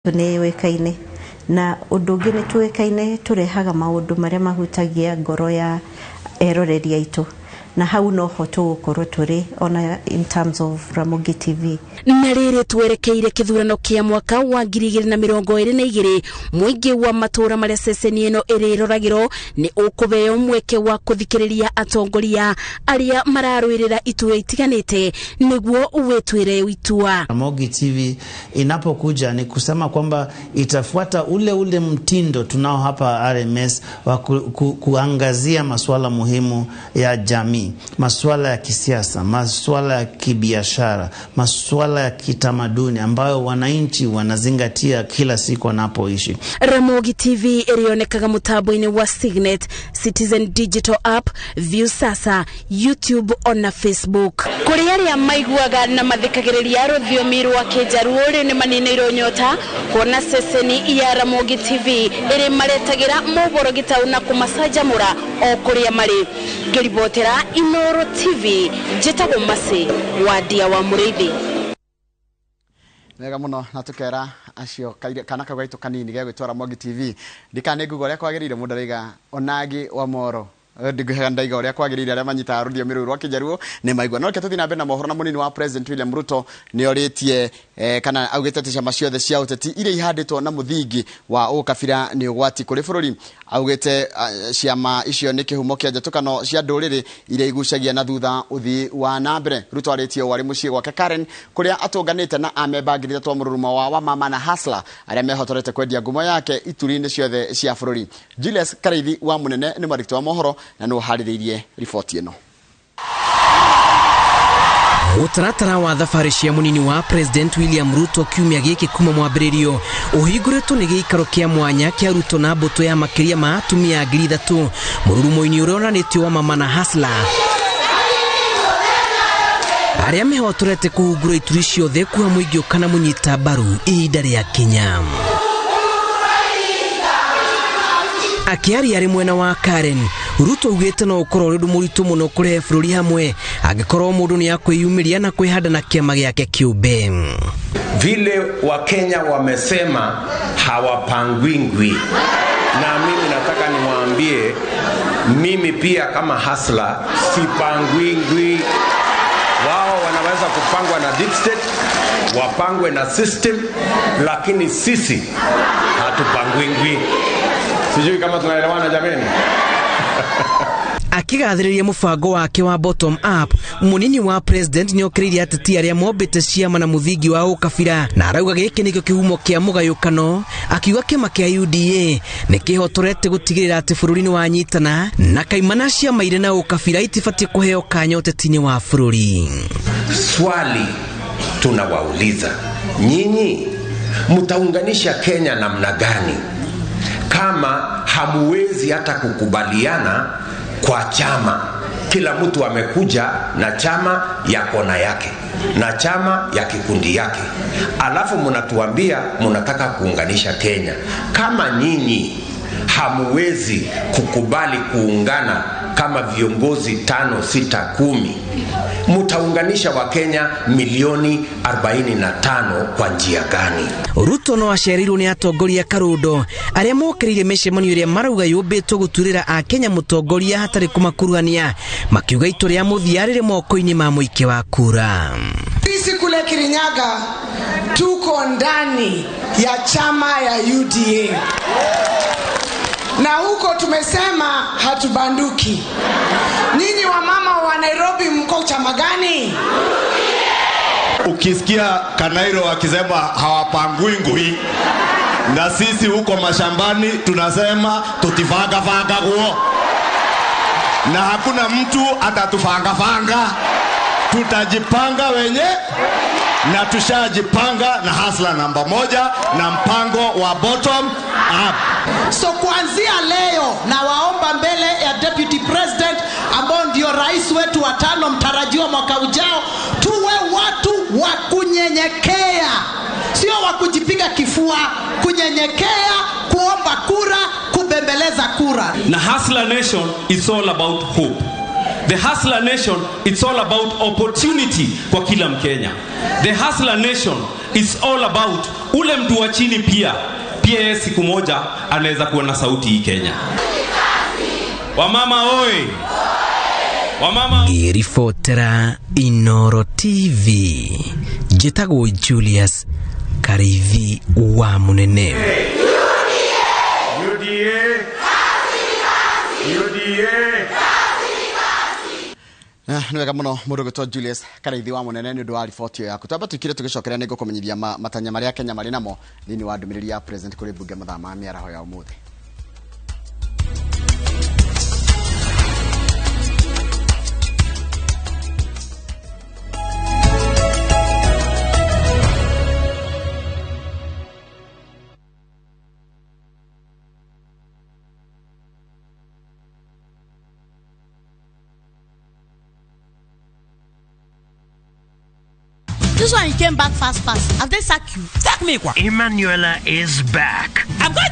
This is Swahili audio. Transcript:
Tunewekaine na undu ungi ni tuwekaine turehaga maundu maria mahutagia ngoro ya eroreri aitu na hau no ho tugukorwo turi ona in terms of Ramogi TV. Na riri twerekeire kithurano kia mwaka wa 2022 muingi wa matura maria ceceni ino iriroragiro ni ukubeo mweke wa kuthikiriria atongoria aria mararwirira itua itiganite niguo wetwire itua. Ramogi TV inapokuja ni kusema kwamba itafuata ule mtindo tunao hapa RMS wa kuangazia masuala muhimu ya jamii, masuala ya kisiasa, masuala ya kibiashara, masuala ya kitamaduni ambayo wananchi wanazingatia kila siku wanapoishi. Ramogi TV irionekaga mutambo-ini wa Signet, Citizen Digital App, View Sasa, YouTube na Facebook. Kuri aria maiguaga na mathikagiriria ruthiomi rwa Kijaruo ni manineiro nyota kuona ceceni ya Ramogi TV iri maretagira mohoro gitau na kumasajamura o kuria mari. Ngiribotera Inooro TV jetago mase wadia wa Muriithi. Nega muno natukera acio kana kagaitu kanini gegwitwa Ramogi TV ndikane ngugo ria kwagirire mundu ariga onagi wa moro ndigwega ndaiga uria kwagirire aria manyita rudio miru rwa Kijaruo ni maigwa no ketuthi na mbere na mohoro na munini wa President William Ruto ni oritie kana augite ati ciama ciothe cia uteti iria ihanditwo na muthingi wa ukabira ni ugwati kuri bururi augite ciama icio ni kihumo kia njatukano cia nduriri iria igucagia na thutha uthi wa nambere. Ruto aritie wari mucie gwake Karen kuria atunganite na amemba ngiri twa mururuma wa mama na hasla aria mehotorete kwendia ngumo yake ituri-ini ciothe cia bururi. Julius Kareithi wa munene ni marikto wa mohoro na no haritheirie ripoti ino. Utaratara wa thabari cia munini wa President William Ruto kiumia giki kuma mwambiririo uhinguritwo ni giikaro kia mwanya kia Ruto na mbuto ya makiria ma atumia 3,000 mururumo-ini uria onanitio wa mama na hasla aria mehotorete kuhungura ituri ciothe kuha muingi ukana munyita mbaru ihinda ria Kenya. Akiari ari mwena wa Karen, Ruto ugite no ukoro uri muritu muno kurehe bururi hamwe agikorwo mundu ni akwiyumiria na kwihanda na kiama giake kiumbe. Vile wa Kenya wamesema hawapangwingwi, na mimi nataka niwaambie mimi pia kama hasla sipangwingwi. Wao wanaweza kupangwa na deep state, wapangwe na system, lakini sisi hatupangwingwi. Sijui kama tunaelewana jameni. Akigathiriria mubango wake wa bottom up, munini wa president ni okiriria ateti aria mombite ciama na muthingi wa ukabira na arauga giki nikio kihumo kia mugayukano, akiuga kiama kia UDA nikihotorete gutigirira ati bururi ni wanyitana na kaimana ciama ire na ukabira itifati kuheo kanya utetini wa bururi. Swali tunawauliza, nyinyi mtaunganisha Kenya namna gani kama hamuwezi hata kukubaliana kwa chama? Kila mtu amekuja na chama ya kona yake na chama ya kikundi yake, alafu mnatuambia mnataka kuunganisha Kenya. Kama nyinyi hamuwezi kukubali kuungana kama viongozi 5, 6, 10, mtaunganisha wa Kenya milioni 45 kwa njia gani? Ruto no aceriru ni atongoria Karundo aria mokirire mecemani uria marauga yumbitwo guturira a Kenya mutongoria hatari kumakuruhania, makiuga ituri ya muthiarire moko-ini ma muike wa kura. Sisi kule Kirinyaga tuko ndani ya chama ya UDA na huko tumesema hatubanduki. Nyinyi wa mama wa Nairobi mko chama gani? Ukisikia Kanairo akisema hawapangwingwi, na sisi huko mashambani tunasema tutifanga guo, na hakuna mtu atatufanga, tutajipanga wenye na tushajipanga na hasla namba 1 na mpango wa bottom up. So kuanzia leo na waomba mbele ya Deputy President ambao ndio rais wetu wa 5 mtarajiwa mwaka ujao, tuwe watu wa kunyenyekea, sio wa kujipiga kifua, kunyenyekea, kuomba kura, kubembeleza kura. Na Hustler Nation is all about hope. The Hustler Nation, it's all about opportunity kwa kila Mkenya. The Hustler Nation It's all about ule mtu wa chini pia siku moja anaweza kuwa na sauti hii Kenya. Wamama oi. Wamama Ngiribotera Inooro TV. Njĩtagwo Julius Karithi wa Munene. Nĩ wega mũno mũndũ gwĩtwo Julius Karithi wa Munene nĩ ũndũ wa riboti yaku. Twamba tũkire tũgĩcokeria nĩ ngũkũmenyithia matanya marĩa Kenya marĩ namo thĩinĩ wa ndũmĩrĩri ya president kũrĩ mbunge mathaa ma mĩaraho ya ũmũthĩ. This one, you came back fast. Have they sacked you? Sack me, quoi? Emanuela is back. I'm going